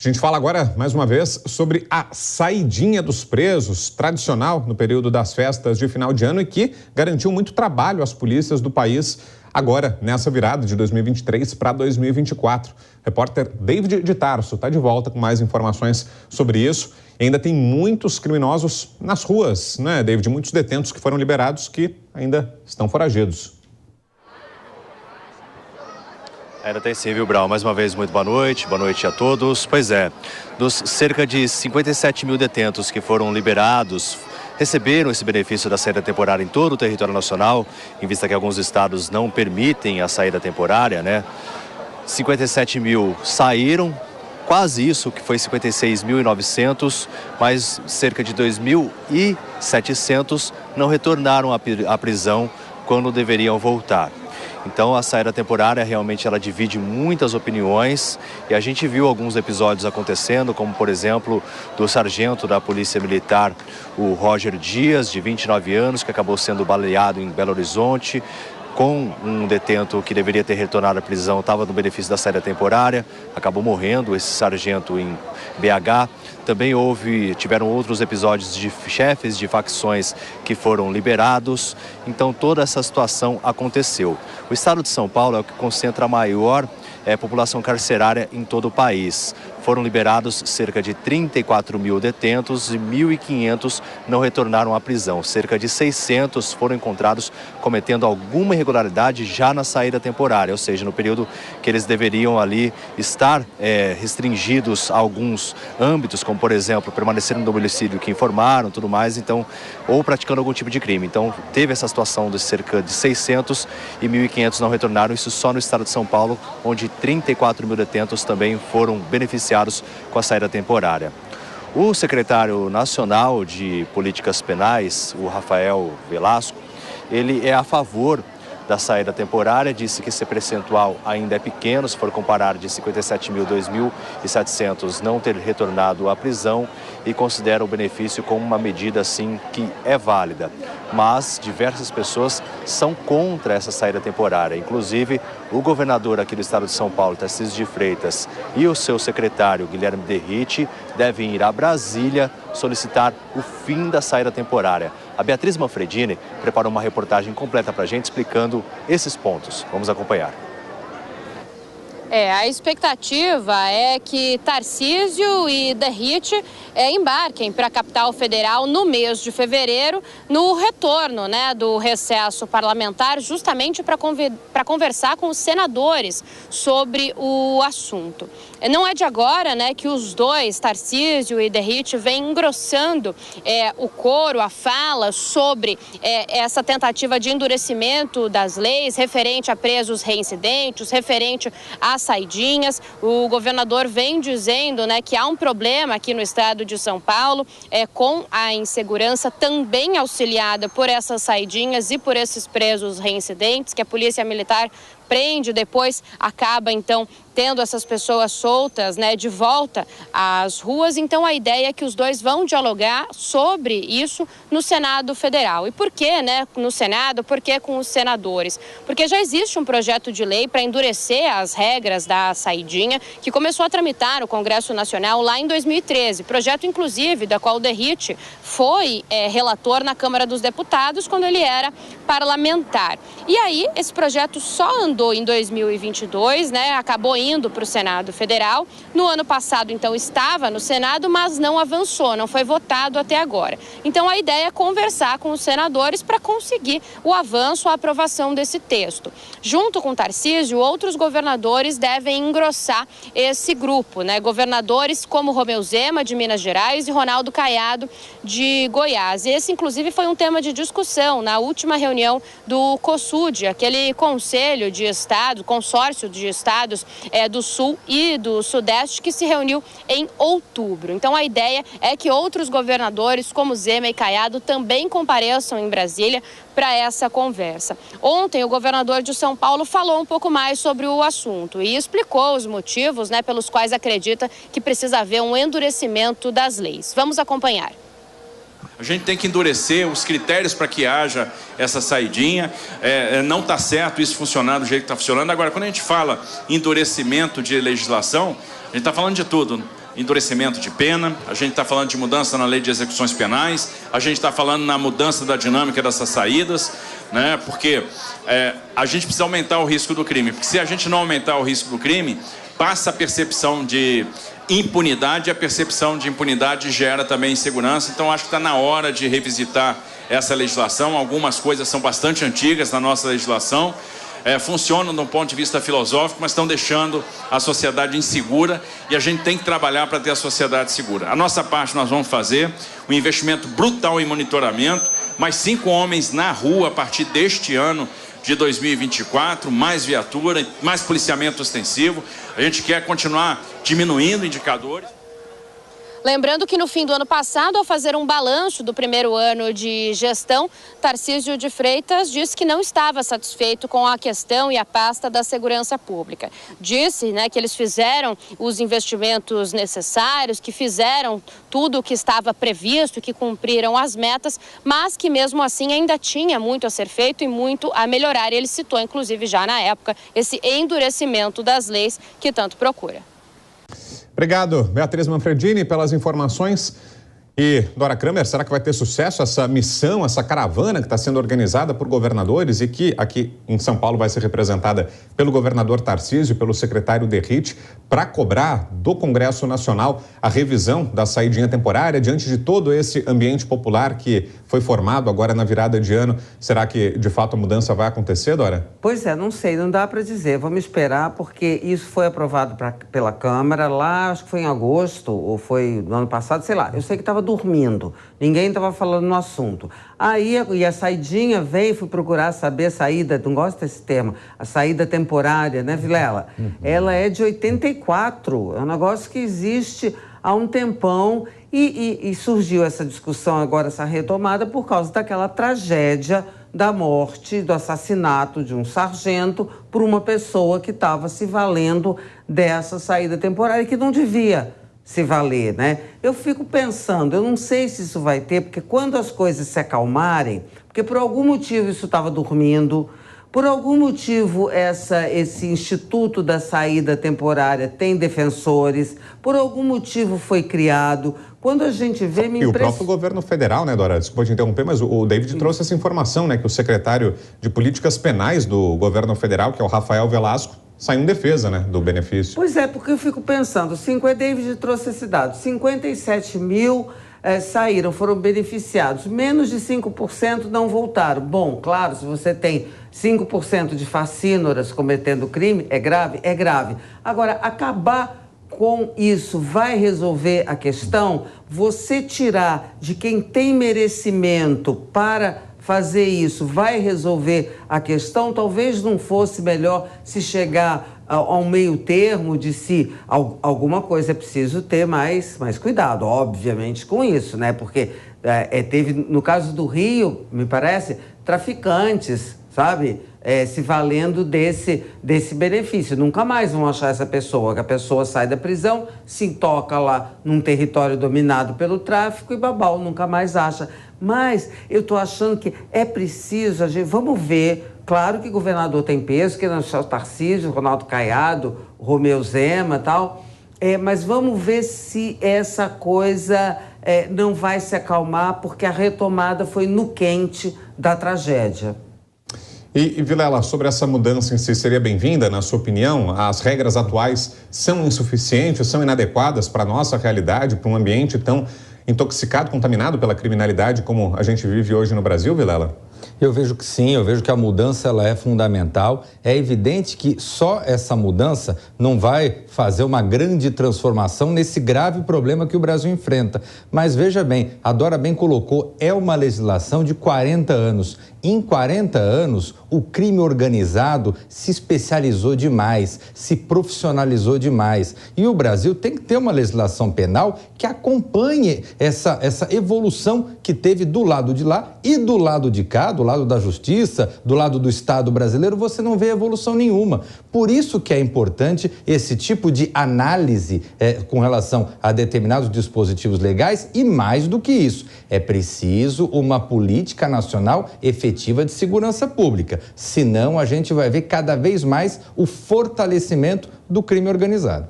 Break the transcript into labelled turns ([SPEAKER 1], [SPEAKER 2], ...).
[SPEAKER 1] A gente fala agora, mais uma vez, sobre a saidinha dos presos, tradicional no período das festas de final de ano e que garantiu muito trabalho às polícias do país agora, nessa virada de 2023 para 2024. Repórter David de Tarso está de volta com mais informações sobre isso. E ainda tem muitos criminosos nas ruas, né, David? Muitos detentos que foram liberados que ainda estão foragidos.
[SPEAKER 2] Ainda tem sim, viu, Brau? Mais uma vez, muito boa noite a todos. Pois é, dos cerca de 57 mil detentos que foram liberados, receberam esse benefício da saída temporária em todo o território nacional, em vista que alguns estados não permitem a saída temporária, né? 57 mil saíram, quase isso, que foi 56.900, mas cerca de 2.700 não retornaram à prisão quando deveriam voltar. Então a saída temporária realmente ela divide muitas opiniões e a gente viu alguns episódios acontecendo, como por exemplo do sargento da Polícia Militar, o Roger Dias, de 29 anos, que acabou sendo baleado em Belo Horizonte, com um detento que deveria ter retornado à prisão, estava no benefício da saída temporária, acabou morrendo esse sargento em BH. Também tiveram outros episódios de chefes de facções que foram liberados, então toda essa situação aconteceu. O estado de São Paulo é o que concentra a maior população carcerária em todo o país. Foram liberados cerca de 34 mil detentos e 1.500 não retornaram à prisão. Cerca de 600 foram encontrados cometendo alguma irregularidade já na saída temporária, ou seja, no período que eles deveriam ali estar restringidos a alguns âmbitos, como por exemplo, permanecer no domicílio que informaram, tudo mais, então, ou praticando algum tipo de crime. Então, teve essa situação de cerca de 600 e 1.500 não retornaram, isso só no estado de São Paulo, onde 34 mil detentos também foram beneficiados com a saída temporária. O secretário nacional de políticas penais, o Rafael Velasco, ele é a favor da saída temporária, disse que esse percentual ainda é pequeno, se for comparar de 57 mil, 2.700 não ter retornado à prisão e considera o benefício como uma medida assim que é válida. Mas diversas pessoas são contra essa saída temporária, inclusive o governador aqui do estado de São Paulo, Tarcísio de Freitas, e o seu secretário, Guilherme Derrite, devem ir a Brasília solicitar o fim da saída temporária. A Beatriz Manfredini preparou uma reportagem completa para a gente explicando esses pontos. Vamos acompanhar.
[SPEAKER 3] A expectativa é que Tarcísio e Derrite embarquem para a capital federal no mês de fevereiro, no retorno do recesso parlamentar, justamente para conversar com os senadores sobre o assunto. Não é de agora que os dois, Tarcísio e Derrite, vêm engrossando o coro, a fala sobre essa tentativa de endurecimento das leis referente a presos reincidentes, referente às saidinhas. O governador vem dizendo que há um problema aqui no estado de São Paulo com a insegurança também auxiliada por essas saidinhas e por esses presos reincidentes, que a Polícia Militar prende, depois acaba então tendo essas pessoas soltas de volta às ruas. Então a ideia é que os dois vão dialogar sobre isso no Senado Federal. E por que no Senado? Por que com os senadores? Porque já existe um projeto de lei para endurecer as regras da saidinha, que começou a tramitar no Congresso Nacional lá em 2013. Projeto, inclusive, da qual o Derrite foi relator na Câmara dos Deputados quando ele era parlamentar. E aí esse projeto só andou em 2022, acabou indo para o Senado Federal. No ano passado, então, estava no Senado, mas não avançou, não foi votado até agora. Então, a ideia é conversar com os senadores para conseguir o avanço, a aprovação desse texto. Junto com Tarcísio, outros governadores devem engrossar esse grupo, governadores como Romeu Zema, de Minas Gerais, e Ronaldo Caiado, de Goiás. E esse, inclusive, foi um tema de discussão na última reunião do COSUD, aquele conselho de estado, consórcio de estados do Sul e do Sudeste, que se reuniu em outubro. Então a ideia é que outros governadores, como Zema e Caiado, também compareçam em Brasília para essa conversa. Ontem o governador de São Paulo falou um pouco mais sobre o assunto e explicou os motivos pelos quais acredita que precisa haver um endurecimento das leis. Vamos acompanhar.
[SPEAKER 4] A gente tem que endurecer os critérios para que haja essa saidinha. Não está certo isso funcionar do jeito que está funcionando. Agora, quando a gente fala em endurecimento de legislação, a gente está falando de tudo. endurecimento de pena, a gente está falando de mudança na lei de execuções penais, a gente está falando na mudança da dinâmica dessas saídas, né? Porque a gente precisa aumentar o risco do crime, porque se a gente não aumentar o risco do crime, passa a percepção de impunidade, e a percepção de impunidade gera também insegurança. Então acho que está na hora de revisitar essa legislação. Algumas coisas são bastante antigas na nossa legislação, funcionam do ponto de vista filosófico, mas estão deixando a sociedade insegura, e a gente tem que trabalhar para ter a sociedade segura. A nossa parte nós vamos fazer um investimento brutal em monitoramento, mais 5 homens na rua a partir deste ano de 2024, mais viatura, mais policiamento ostensivo. A gente quer continuar diminuindo indicadores.
[SPEAKER 3] Lembrando que no fim do ano passado, ao fazer um balanço do primeiro ano de gestão, Tarcísio de Freitas disse que não estava satisfeito com a questão e a pasta da segurança pública. Disse, que eles fizeram os investimentos necessários, que fizeram tudo o que estava previsto, que cumpriram as metas, mas que mesmo assim ainda tinha muito a ser feito e muito a melhorar. Ele citou, inclusive, já na época, esse endurecimento das leis que tanto procura.
[SPEAKER 1] Obrigado, Beatriz Manfredini, pelas informações. E, Dora Kramer, será que vai ter sucesso essa missão, essa caravana que está sendo organizada por governadores e que aqui em São Paulo vai ser representada pelo governador Tarcísio e pelo secretário Derrite, para cobrar do Congresso Nacional a revisão da saidinha temporária diante de todo esse ambiente popular que foi formado agora na virada de ano? Será que, de fato, a mudança vai acontecer, Dora?
[SPEAKER 5] Pois é, não sei, não dá para dizer. Vamos esperar, porque isso foi aprovado pela Câmara lá, acho que foi em agosto, ou foi no ano passado, sei lá. Eu sei que estava dormindo, ninguém estava falando no assunto. Aí a saidinha veio, fui procurar saber a saída, não gosto desse termo, a saída temporária, né, Vilela? Ela é de 84, é um negócio que existe há um tempão e surgiu essa discussão agora, essa retomada, por causa daquela tragédia da morte, do assassinato de um sargento por uma pessoa que estava se valendo dessa saída temporária, que não devia se valer, né? Eu fico pensando, eu não sei se isso vai ter, porque quando as coisas se acalmarem, porque por algum motivo isso estava dormindo, por algum motivo esse instituto da saída temporária tem defensores, por algum motivo foi criado. Quando a gente vê...
[SPEAKER 1] E o próprio governo federal, né, Dora? Desculpa te interromper, mas o David trouxe essa informação, né, que o secretário de Políticas Penais do governo federal, que é o Rafael Velasco, saiu em defesa, né, do benefício.
[SPEAKER 5] Pois é, porque eu fico pensando, David trouxe esse dado, 57 mil saíram, foram beneficiados, menos de 5% não voltaram. Bom, claro, se você tem 5% de facínoras cometendo crime, é grave? É grave. Agora, acabar com isso vai resolver a questão? Você tirar de quem tem merecimento para fazer isso vai resolver a questão? Talvez não fosse melhor se chegar a um meio termo de se alguma coisa é preciso ter mais cuidado, obviamente, com isso, né? Porque teve, no caso do Rio, me parece, traficantes, sabe? Se valendo desse benefício. Nunca mais vão achar essa pessoa, que a pessoa sai da prisão, se toca lá num território dominado pelo tráfico e babau, nunca mais acha. Mas eu estou achando que é preciso, vamos ver, claro que o governador tem peso, que é o Tarcísio, Ronaldo Caiado, Romeu Zema e tal, mas vamos ver se essa coisa não vai se acalmar, porque a retomada foi no quente da tragédia.
[SPEAKER 1] E Vilela, sobre essa mudança em si, seria bem-vinda, na sua opinião? As regras atuais são insuficientes, são inadequadas para a nossa realidade, para um ambiente tão intoxicado, contaminado pela criminalidade como a gente vive hoje no Brasil, Vilela?
[SPEAKER 6] Eu vejo que sim, eu vejo que a mudança ela é fundamental. É evidente que só essa mudança não vai fazer uma grande transformação nesse grave problema que o Brasil enfrenta. Mas veja bem, a Dora bem colocou, é uma legislação de 40 anos. Em 40 anos, o crime organizado se especializou demais, se profissionalizou demais. E o Brasil tem que ter uma legislação penal que acompanhe essa evolução que teve do lado de lá e do lado de cá, do lado da justiça, do lado do Estado brasileiro, você não vê evolução nenhuma. Por isso que é importante esse tipo de análise com relação a determinados dispositivos legais e, mais do que isso, é preciso uma política nacional efetiva de segurança pública. Senão, a gente vai ver cada vez mais o fortalecimento do crime organizado.